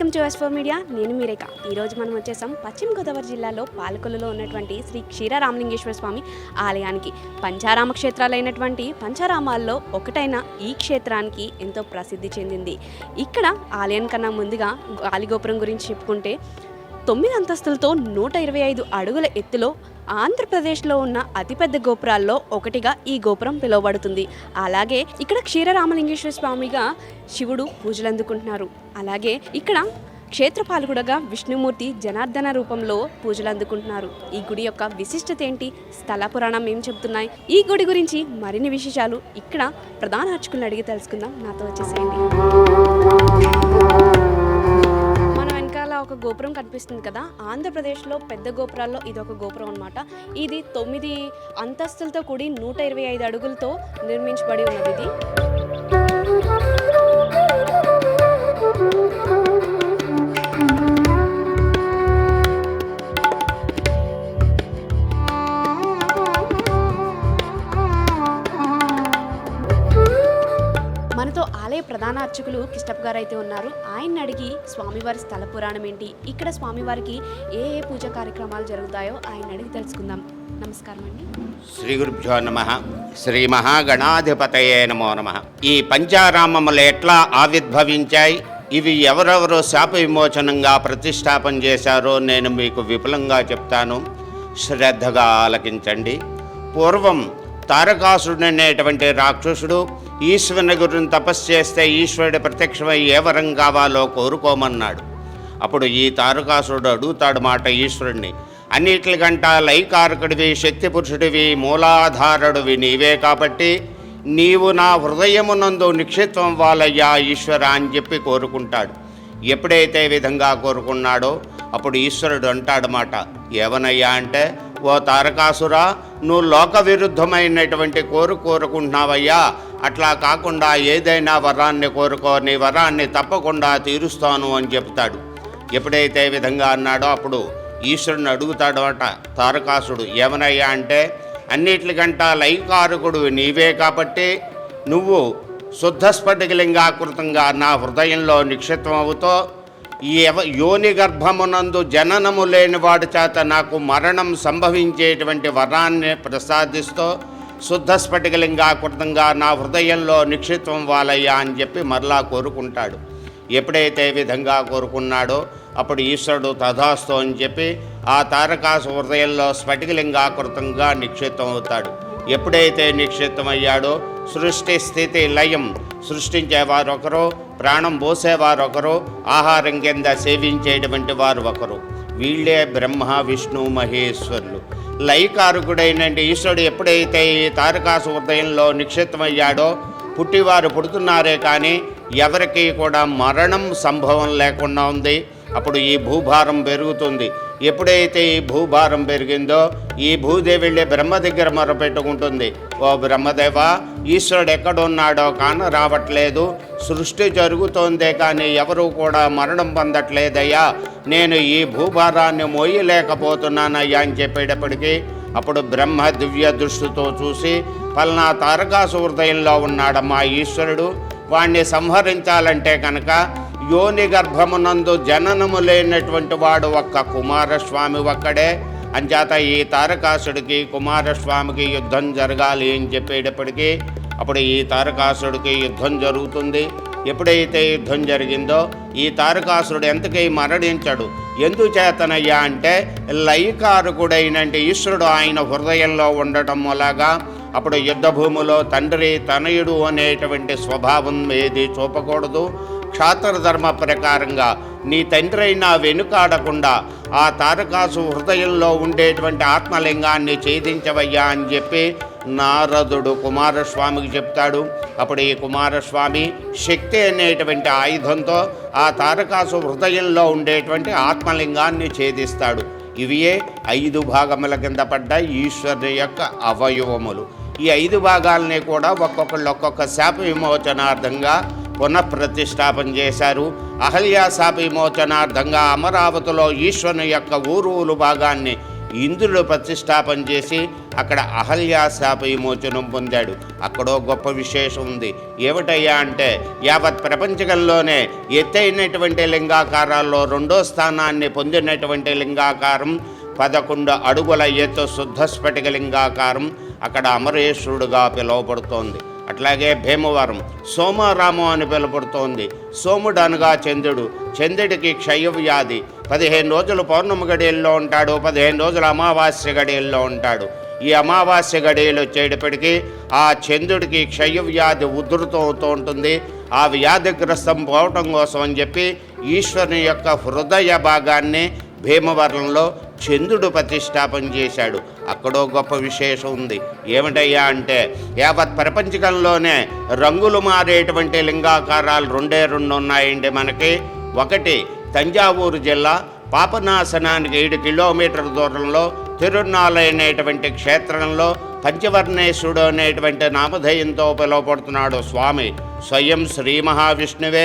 Welcome to S4 media. నేను మీ రేఖ. ఈరోజు మనం వచ్చేసాం పశ్చిమ గోదావరి జిల్లాలో పాలకొల్లులో ఉన్నటువంటి శ్రీ క్షీర రామలింగేశ్వర స్వామి ఆలయానికి. పంచారామ క్షేత్రాలైనటువంటి పంచారామాల్లో ఒకటైన ఈ క్షేత్రానికి ఎంతో ప్రసిద్ధి చెందింది. ఇక్కడ ఆలయం కన్నా ముందుగా గాలిగోపురం గురించి చెప్పుకుంటే 9 అంతస్తులతో 125 అడుగుల ఎత్తులో ఆంధ్రప్రదేశ్లో ఉన్న అతిపెద్ద గోపురాల్లో ఒకటిగా ఈ గోపురం పిలువబడుతుంది. అలాగే ఇక్కడ క్షీరరామలింగేశ్వర స్వామిగా శివుడు పూజలు అందుకుంటున్నారు. అలాగే ఇక్కడ క్షేత్రపాలకుడుగా విష్ణుమూర్తి జనార్దన రూపంలో పూజలు అందుకుంటున్నారు. ఈ గుడి యొక్క విశిష్టత ఏంటి, స్థల పురాణం ఏం చెబుతున్నాయి, ఈ గుడి గురించి మరిన్ని విశేషాలు ఇక్కడ ప్రధాన అర్చకులను అడిగి తెలుసుకుందాం. నాతో వచ్చేసేయండి. ఒక గోపురం కనిపిస్తుంది కదా, ఆంధ్రప్రదేశ్లో పెద్ద గోపురాల్లో ఇది ఒక గోపురం అన్నమాట. ఇది 9 అంతస్తులతో కూడి 125 అడుగులతో నిర్మించబడి ఉన్నది. ఇది మనతో ఆలయ ప్రధాన అర్చకులు కిష్టప్ గారు అయితే ఉన్నారు. ఆయన్ని అడిగి స్వామివారి స్థల పురాణం ఏంటి, ఇక్కడ స్వామివారికి ఏ ఏ పూజా కార్యక్రమాలు జరుగుతాయో ఆయన అడిగి తెలుసుకుందాం. నమస్కారం అండి. శ్రీ గురుభ్యో నమః. శ్రీ మహాగణాధిపతయే నమో నమః. ఈ పంచారామములు ఎట్లా ఆవిర్భవించాయి, ఇవి ఎవరెవరో శాప విమోచనంగా ప్రతిష్టాపన చేశారో నేను మీకు విపులంగా చెప్తాను, శ్రద్ధగా ఆలకించండి. పూర్వం తారకాసురుడు అనేటువంటి రాక్షసుడు ఈశ్వరుని గురించి తపస్సు చేస్తే ఈశ్వరుడు ప్రత్యక్షమై ఏ వరం కావాలో కోరుకోమన్నాడు. అప్పుడు ఈ తారకాసురుడు అడుగుతాడు మాట ఈశ్వరుణ్ణి, అన్నిటికంటా లైకారకుడివి, శక్తి పురుషుడివి, మూలాధారుడివి నీవే కాబట్టి నీవు నా హృదయమునందు నిక్షిత్వం వాళ్ళయ్యా ఈశ్వర అని చెప్పి కోరుకుంటాడు. ఎప్పుడైతే విధంగా కోరుకున్నాడో అప్పుడు ఈశ్వరుడు అంటాడన్నమాట, ఏమనయ్యా అంటే, ఓ తారకాసురా, నువ్వు లోక విరుద్ధమైనటువంటి కోరుకుంటున్నావయ్యా, అట్లా కాకుండా ఏదైనా వరాన్ని కోరుకో, నీ వరాన్ని తప్పకుండా తీరుస్తాను అని చెప్తాడు. ఎప్పుడైతే విధంగా అన్నాడో అప్పుడు ఈశ్వరుని అడుగుతాడు అట తారకాసుడు, ఏమనయ్యా అంటే, అన్నిటికంటా లైకారకుడు నీవే కాబట్టి నువ్వు శుద్ధ స్ఫటికలింగాకృతంగా నా హృదయంలో నిక్షిప్తమవుతో యోని గర్భమునందు జననము లేని వాడి చేత నాకు మరణం సంభవించేటువంటి వరాన్ని ప్రసాదిస్తూ శుద్ధ స్ఫటికలింగాకృతంగా నా హృదయంలో నిక్షిప్తం వాలయ్యా అని చెప్పి మరలా కోరుకుంటాడు. ఎప్పుడైతే విధంగా కోరుకున్నాడో అప్పుడు ఈశ్వరుడు తథాస్తు అని చెప్పి ఆ తారకాసు హృదయంలో స్ఫటికలింగాకృతంగా నిక్షిప్తం అవుతాడు. ఎప్పుడైతే నిక్షిప్తమయ్యాడో సృష్టి స్థితి లయం సృష్టించేవారు ఒకరు, ప్రాణం పోసేవారు ఒకరు, ఆహారం కింద సేవించేటువంటి వారు ఒకరు. వీళ్ళే బ్రహ్మ విష్ణు మహేశ్వరులు. లైకారకుడైన ఈశ్వరుడు ఎప్పుడైతే ఈ తారకాసు హృదయంలో నిక్షిప్తమయ్యాడో పుట్టివారు పుడుతున్నారే కానీ ఎవరికి కూడా మరణం సంభవం లేకుండా ఉంది. అప్పుడు ఈ భూభారం పెరుగుతుంది. ఎప్పుడైతే ఈ భూభారం పెరిగిందో ఈ భూదేవి వెళ్ళి బ్రహ్మ దగ్గర మొరపెట్టుకుంటుంది, ఓ బ్రహ్మదేవ, ఈశ్వరుడు ఎక్కడున్నాడో కాన రావట్లేదు, సృష్టి జరుగుతోందే కానీ ఎవరు కూడా మరణం పొందట్లేదయ్యా, నేను ఈ భూభారాన్ని మోయలేకపోతున్నానయ్యా అని చెప్పేటప్పటికీ అప్పుడు బ్రహ్మ దివ్య దృష్టితో చూసి, పల్నా తారకాసు హృదయంలో ఉన్నాడమ్మా ఈశ్వరుడు, వాణ్ణి సంహరించాలంటే కనుక యోని గర్భమునందు జననము లేనటువంటి వాడు ఒక్క కుమారస్వామి ఒక్కడే. అంచేత ఈ తారకాసుడికి కుమారస్వామికి యుద్ధం జరగాలి అని చెప్పేటప్పటికీ అప్పుడు ఈ తారకాసుడికి యుద్ధం జరుగుతుంది. ఎప్పుడైతే యుద్ధం జరిగిందో ఈ తారకాసురుడు ఎంతకీ మరణించడు. ఎందుచేతనయ్యా అంటే లైకారకుడైన ఈశ్వరుడు ఆయన హృదయంలో ఉండటం మూలంగా అప్పుడు యుద్ధభూమిలో తండ్రి తనయుడు అనేటువంటి స్వభావం ఏది చూపకూడదు. క్షాత్రధర్మ ప్రకారంగా నీ తండ్రి అయినా వెనుకాడకుండా ఆ తారకాసు హృదయంలో ఉండేటువంటి ఆత్మలింగాన్ని ఛేదించవయ్యా అని చెప్పి నారదుడు కుమారస్వామికి చెప్తాడు. అప్పుడు ఈ కుమారస్వామి శక్తి అనేటువంటి ఆయుధంతో ఆ తారకాసు హృదయంలో ఉండేటువంటి ఆత్మలింగాన్ని ఛేదిస్తాడు. ఇవియే 5 భాగముల కింద పడ్డ ఈశ్వరుని యొక్క అవయవములు. ఈ 5 భాగాలని కూడా ఒక్కొక్కళ్ళు ఒక్కొక్క శాప విమోచనార్థంగా పునఃప్రతిష్టాపన చేశారు. అహల్యా శాప విమోచనార్థంగా అమరావతిలో ఈశ్వరుని యొక్క ఊరువులు భాగాన్ని ఇంద్రుడు ప్రతిష్టాపన చేసి అక్కడ అహల్యా శాప విమోచనం పొందాడు. అక్కడో గొప్ప విశేషం ఉంది. ఏమిటయ్యా అంటే యావత్ ప్రపంచకంలోనే ఎత్తైనటువంటి లింగాకారాల్లో రెండో స్థానాన్ని పొందినటువంటి లింగాకారం 11 అడుగుల ఎత్తు శుద్ధ స్ఫటిక లింగాకారం అక్కడ అమరేశ్వరుడుగా పిలువబడుతోంది. అట్లాగే భీమవరం సోమారామం అని పిలువబడుతోంది. సోముడు అనగా చంద్రుడు. చంద్రుడికి క్షయవ్యాధి 15 రోజులు పౌర్ణమి గడియల్లో ఉంటాడు, 15 రోజులు అమావాస్య గడియల్లో ఉంటాడు. ఈ అమావాస్య గడియలు వచ్చేటప్పటికీ ఆ చంద్రుడికి క్షయవ్యాధి ఉధృతం అవుతూ ఉంటుంది. ఆ వ్యాధిగ్రస్తం పోవటం కోసం అని చెప్పి ఈశ్వరుని యొక్క హృదయ భాగాన్ని భీమవరంలో చంద్రుడు ప్రతిష్టాపన చేశాడు. అక్కడో గొప్ప విశేషం ఉంది. ఏమిటయ్యా అంటే యావత్ ప్రపంచకంలోనే రంగులు మారేటువంటి లింగాకారాలు 2 ఉన్నాయండి మనకి. ఒకటి తంజావూరు జిల్లా పాపనాశనానికి 7 కిలోమీటర్ల దూరంలో తిరునాళ్ళ అనేటువంటి క్షేత్రంలో పంచవర్ణేశ్వరుడు అనేటువంటి నామధేయంతో పిలువబడుతున్నాడు స్వామి. స్వయం శ్రీ మహావిష్ణువే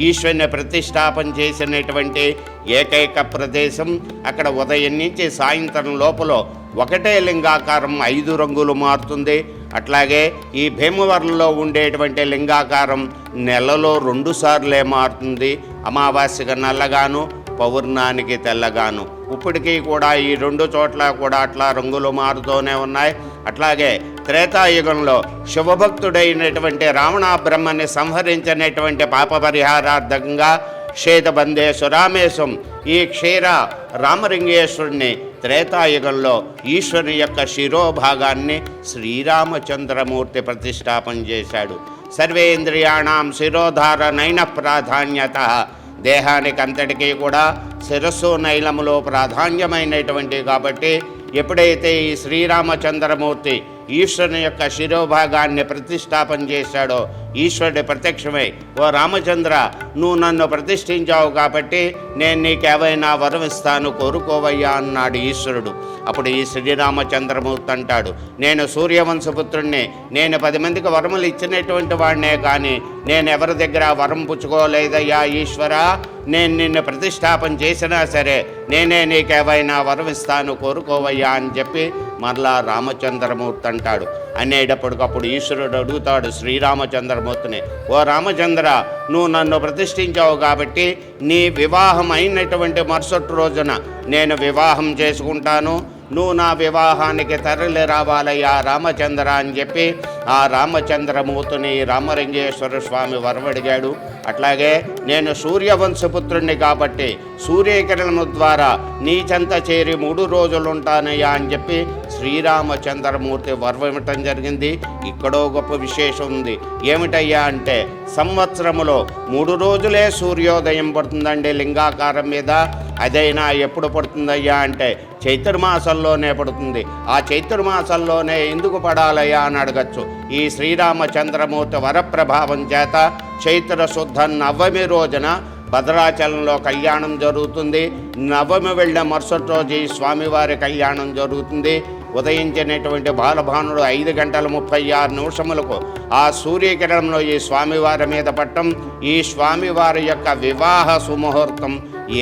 ఈశ్వరుని ప్రతిష్టాపన చేసినటువంటి ఏకైక ప్రదేశం. అక్కడ ఉదయం నుంచి సాయంత్రం లోపల ఒకటే లింగాకారం 5 రంగులు మారుతుంది. అట్లాగే ఈ భీమవరంలో ఉండేటువంటి లింగాకారం నెలలో 2 సార్లే మారుతుంది. అమావాస్యగా నల్లగాను, పౌర్ణానికి తెల్లగాను. ఇప్పటికీ కూడా ఈ 2 చోట్ల కూడా అట్లా రంగులు మారుతూనే ఉన్నాయి. అట్లాగే త్రేతాయుగంలో శివభక్తుడైనటువంటి రావణ బ్రహ్మని సంహరించినటువంటి పాప పరిహారార్థంగా క్షేతబందేశ్వరామేశం ఈ క్షీర రామలింగేశ్వరుణ్ణి త్రేతాయుగంలో ఈశ్వరుని యొక్క శిరోభాగాన్ని శ్రీరామచంద్రమూర్తి ప్రతిష్టాపన చేశాడు. సర్వేంద్రియాణం శిరోధార నైన ప్రాధాన్యత. దేహానికి అంతటికీ కూడా శిరస్సు నైలములో ప్రాధాన్యమైనటువంటివి కాబట్టి ఎప్పుడైతే ఈ శ్రీరామచంద్రమూర్తి ఈశ్వరుని యొక్క శిరోభాగాన్ని ప్రతిష్టాపన చేశాడో ఈశ్వరుడి ప్రత్యక్షమై, ఓ రామచంద్ర, నువ్వు నన్ను ప్రతిష్ఠించావు కాబట్టి నేను నీకేవైనా వరం ఇస్తాను, కోరుకోవయ్యా అన్నాడు ఈశ్వరుడు. అప్పుడు ఈ శ్రీరామచంద్రమూర్తి అంటాడు, నేను సూర్యవంశపుత్రుణ్ణి, నేను 10 మందికి వరములు ఇచ్చినటువంటి వాడినే కానీ నేను ఎవరి దగ్గర వరం పుచ్చుకోలేదయ్యా ఈశ్వర. నేను నిన్ను ప్రతిష్టాపన చేసినా సరే నేనే నీకేవైనా వరం ఇస్తాను, కోరుకోవయ్యా అని చెప్పి మరలా రామచంద్రమూర్తి అంటాడు. అనేటప్పటికప్పుడు ఈశ్వరుడు అడుగుతాడు శ్రీరామచంద్రమూర్తిని, ఓ రామచంద్ర, నువ్వు నన్ను ప్రతిష్ఠించావు కాబట్టి నీ వివాహం అయినటువంటి మరుసటి రోజున నేను వివాహం చేసుకుంటాను, నువ్వు నా వివాహానికి తరలి రావాలయ్యా రామచంద్ర అని చెప్పి ఆ రామచంద్రమూర్తిని రామలింగేశ్వర స్వామి వరమడిగాడు. అట్లాగే నేను సూర్యవంశపుత్రుణ్ణి కాబట్టి సూర్యకిరణము ద్వారా నీ చెంత చేరి 3 రోజులు ఉంటానయ్యా అని చెప్పి శ్రీరామచంద్రమూర్తి వరమివ్వటం జరిగింది. ఇక్కడో గొప్ప విశేషం ఉంది. ఏమిటయ్యా అంటే సంవత్సరములో 3 రోజులే సూర్యోదయం పడుతుందండి లింగాకారం మీద. అదైనా ఎప్పుడు పడుతుందయ్యా అంటే చైత్రమాసంలోనే పడుతుంది. ఆ చైత్రమాసంలోనే ఎందుకు పడాలయ్యా అని అడగచ్చు. ఈ శ్రీరామచంద్రమూర్తి వరప్రభావం చేత చైత్ర శుద్ధ నవమి రోజున భద్రాచలంలో కళ్యాణం జరుగుతుంది. నవమి వెళ్ళిన మరుసటి రోజు ఈ స్వామివారి కళ్యాణం జరుగుతుంది. ఉదయించినటువంటి బాలభానుడు 5:36 ఆ సూర్యకిరణంలో ఈ స్వామివారి మీద పట్టం. ఈ స్వామివారి యొక్క వివాహ సుముహూర్తం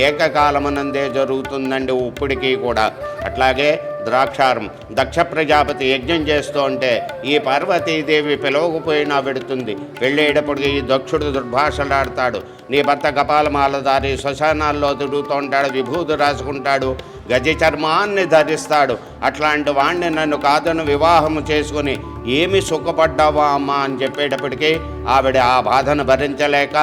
ఏకకాలమనందే జరుగుతుందండి ఇప్పటికీ కూడా. అట్లాగే ద్రాక్షారం దక్ష ప్రజాపతి యజ్ఞం చేస్తూ ఉంటే ఈ పార్వతీదేవి పిలవకపోయినా పెడుతుంది. వెళ్ళేటప్పటికి ఈ దక్షుడు దుర్భాషలాడతాడు. నీ భర్త కపాలమాలధారి శ్మశానాల్లో తిరుగుతూ ఉంటాడు, విభూతి రాసుకుంటాడు, గజ చర్మాన్ని ధరిస్తాడు. అట్లాంటి వాణ్ణి నన్ను కాదను వివాహం చేసుకుని ఏమి సుఖపడ్డావా అమ్మా అని చెప్పేటప్పటికీ ఆవిడ ఆ బాధను భరించలేక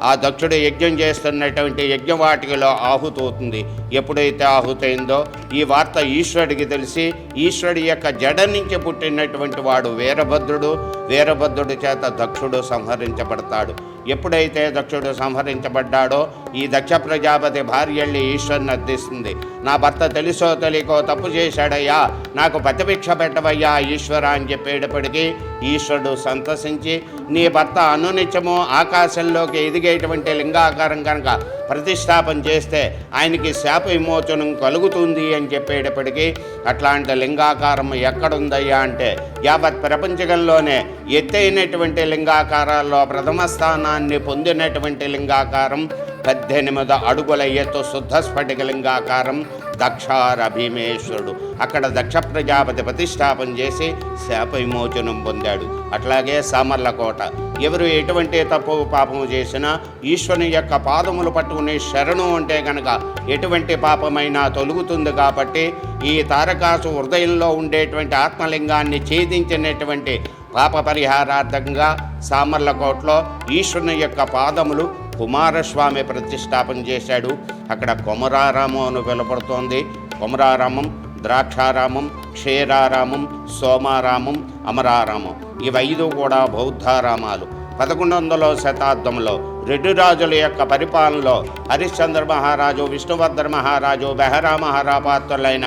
ఆ దక్షుడు యజ్ఞం చేస్తున్నటువంటి యజ్ఞవాటికలో ఆహుతవుతుంది. ఎప్పుడైతే ఆహుతైందో ఈ వార్త ఈశ్వరుడికి తెలిసి ఈశ్వరుడి యొక్క జడ నుంచి పుట్టినటువంటి వాడు వీరభద్రుడు. వీరభద్రుడి చేత దక్షుడు సంహరించబడతాడు. ఎప్పుడైతే దక్షుడు సంహరించబడ్డాడో ఈ దక్ష ప్రజాపతి భార్య వెళ్ళి ఈశ్వరుని అర్థిస్తుంది. నా భర్త తెలుసో తెలియకో తప్పు చేశాడయ్యా, నాకు ప్రతిభిక్ష పెట్టవయ్యా ఈశ్వర అని చెప్పేటప్పటికీ ఈశ్వరుడు సంతసించి నీ భర్త అనునిత్యము ఆకాశంలోకి ఎదిగేటువంటి లింగాకారం కనుక ప్రతిష్టాపన చేస్తే ఆయనకి శాప విమోచనం కలుగుతుంది అని చెప్పేటప్పటికీ అట్లాంటి లింగాకారం ఎక్కడుందయ్యా అంటే యావత్ ప్రపంచకంలోనే ఎత్తైనటువంటి లింగాకారాల్లో ప్రథమ స్థానాన్ని పొందినటువంటి లింగాకారం 18 అడుగుల ఎత్తు శుద్ధ స్ఫటికలింగాకారం దక్షార భీమేశ్వరుడు. అక్కడ దక్ష ప్రజాపతి ప్రతిష్టాపన చేసి శాప విమోచనం పొందాడు. అట్లాగే సామర్లకోట. ఎవరు ఎటువంటి తప్పు పాపము చేసినా ఈశ్వరుని యొక్క పాదములు పట్టుకునే శరణు అంటే కనుక ఎటువంటి పాపమైనా తొలుగుతుంది. కాబట్టి ఈ తారకాసు హృదయంలో ఉండేటువంటి ఆత్మలింగాన్ని ఛేదించినటువంటి పాప పరిహారార్థంగా సామర్లకోటలో ఈశ్వరుని యొక్క పాదములు కుమారస్వామి ప్రతిష్టాపన చేశాడు. అక్కడ కొమరారామం అని పిలువబడుతోంది. కొమరారామం, ద్రాక్షారామం, క్షీరారామం, సోమారామం, అమరారామం ఇవి 5 కూడా బౌద్ధారామాలు. 11వ శతాబ్దంలో రెడ్డి రాజుల యొక్క పరిపాలనలో హరిశ్చంద్ర మహారాజు, విష్ణువర్ధన్ మహారాజు, బెహరా మహారాపాత్రులైన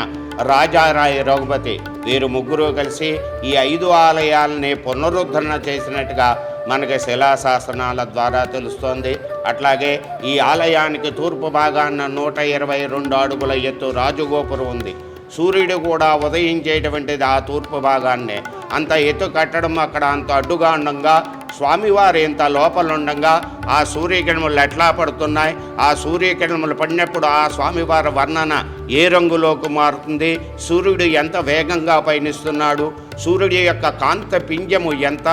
రాజారాయ రఘుపతి వీరు ముగ్గురు కలిసి ఈ 5 ఆలయాలని పునరుద్ధరణ చేసినట్టుగా మనకి శిలాశాసనాల ద్వారా తెలుస్తోంది. అట్లాగే ఈ ఆలయానికి తూర్పు భాగాన 122 అడుగుల ఎత్తు రాజగోపురం ఉంది. సూర్యుడు కూడా ఉదయించేటువంటిది ఆ తూర్పు భాగాన్నే. అంత ఎత్తు కట్టడం అక్కడ అంత అడ్డుగా ఉండగా స్వామివారు ఇంత లోపల ఉండగా ఆ సూర్యకిరణములు ఎట్లా పడుతున్నాయి, ఆ సూర్యకిరణములు పడినప్పుడు ఆ స్వామివారి వర్ణన ఏ రంగులోకి మారుతుంది, సూర్యుడు ఎంత వేగంగా పయనిస్తున్నాడు, సూర్యుడి యొక్క కాంత పింజము ఎంత,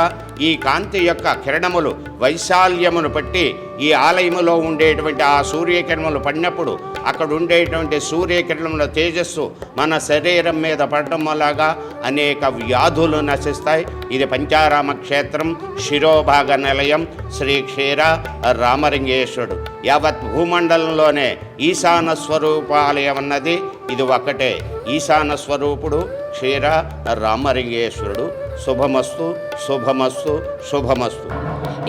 ఈ కాంతి యొక్క కిరణములు వైశాల్యమును బట్టి ఈ ఆలయములో ఉండేటువంటి ఆ సూర్యకిరణములు పడినప్పుడు అక్కడ ఉండేటువంటి సూర్యకిరణముల తేజస్సు మన శరీరం మీద పడటం వల్లగా అనేక వ్యాధులు నశిస్తాయి. ఇది పంచారామ క్షేత్రం, శిరోభాగ నిలయం, శ్రీ క్షీర రామలింగేశ్వరుడు. యావత్ భూమండలంలోనే ఈశాన స్వరూపాలయం అన్నది ఇది ఒక్కటే. ఈశాన స్వరూపుడు క్షీర రామలింగేశ్వరుడు. శుభమస్తు, శుభమస్తు, శుభమస్తు.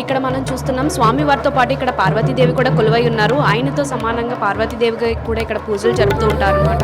ఇక్కడ మనం చూస్తున్నాం స్వామివారితో పాటు ఇక్కడ పార్వతీదేవి కూడా కొలువై ఉన్నారు. ఆయనతో సమానంగా పార్వతీదేవికి కూడా ఇక్కడ పూజలు జరుపుతూ ఉంటారు అన్నమాట.